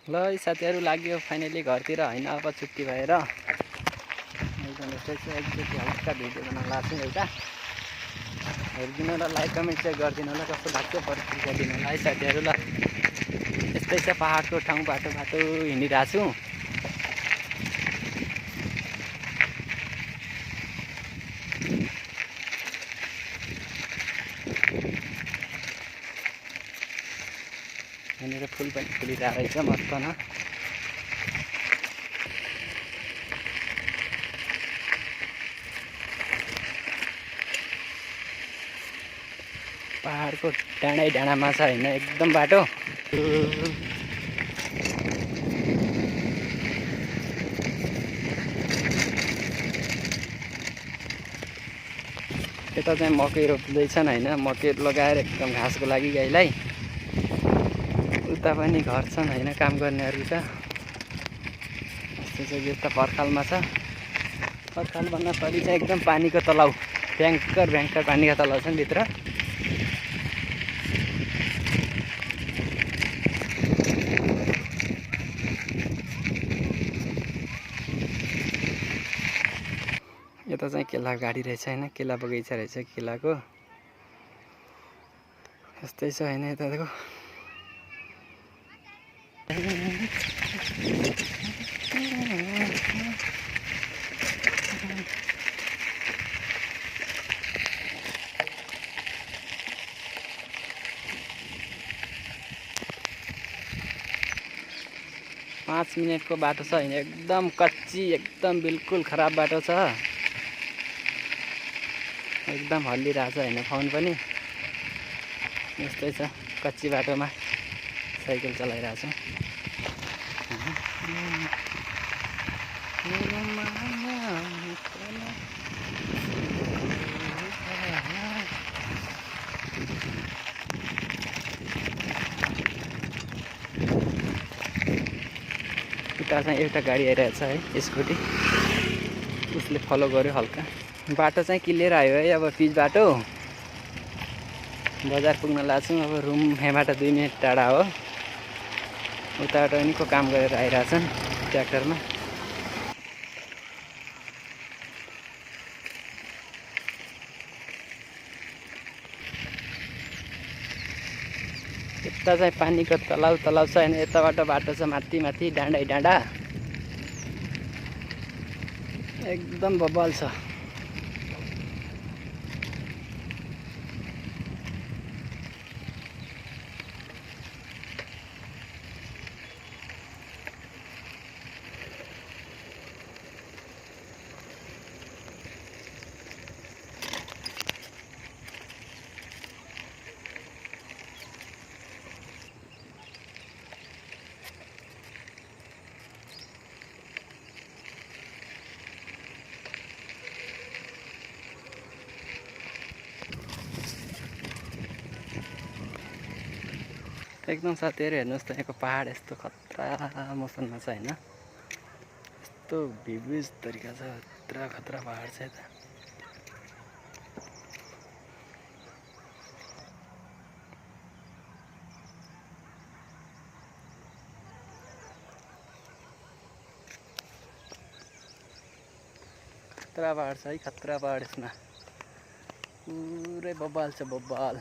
ल साथीहरु लाग्यो फाइनली घरतिर हैन अब छुट्टी भएर एकदम यस्तै एकचोटि हल्का भिडियो बनाउन लाग्छु एउटा हेरिदिनु ल लाइक कमेन्ट चाहिँ गरिदिनु ल कस्तो लाग्छ प्रतिक्रिया दिनु ल साथीहरु ल यस्तै छ पहाडको ठाउँ बाटो हिँडिरहेको छु यहाँनिर फुल पनि फुलिरहेको रहेछ मस्त न पहाडको डाँडामा छ हैन एकदम बाटो यता चाहिँ मकै रोप्दैछन् हैन मकै लगाएर एकदम घाँसको लागि गाईलाई उता पनि घर छन् हैन काम गर्नेहरु छ यस्तो चाहिँ यता पर्खालमा छ पर्खाल भन्दा तली चाहिँ एकदम पानीको तलाउ भयंकर पानीको तलाउ छन् भित्र यता चाहिँ केला गाडी रहेछ हैन केला बगैँचा रहेछ केलाको यस्तै छ हैन यता देखो 5 मिनेटको बाटो छ हैन एकदम कच्ची एकदम बिल्कुल खराब बाटो छ एकदम हल्लिरहेछ हैन फोन पनि यस्तै छ कच्ची बाटोमा साइकल चलाइरहेछु उता चाहिँ एउटा गाडी आइरहेछ है स्कुटी उसले फलो गर्यो हल्का बाटो चाहिँ क्लियर आयो है अब पिच बाटो बजार पुग्न लाग्छौं अब रुम यहाँबाट 2 मिनेट टाढा हो उताबाट निको काम गरेर आइरहेछन् ट्र्याक्टरमा यता चाहिँ पानीको तलाउ छ हैन यताबाट बाटो छ माथि डाँडा एकदम बब्बल छ एकदम साथीहरु हेर्नुस् त यहाँको पहाड यस्तो खतरा मौसममा छ हैन यस्तो भिभिज तरिका छ खतरा पहाड छ यता खतरा पहाड छ है खतरा पहाड यसमा पुरै बब्बाल छ बब्बाल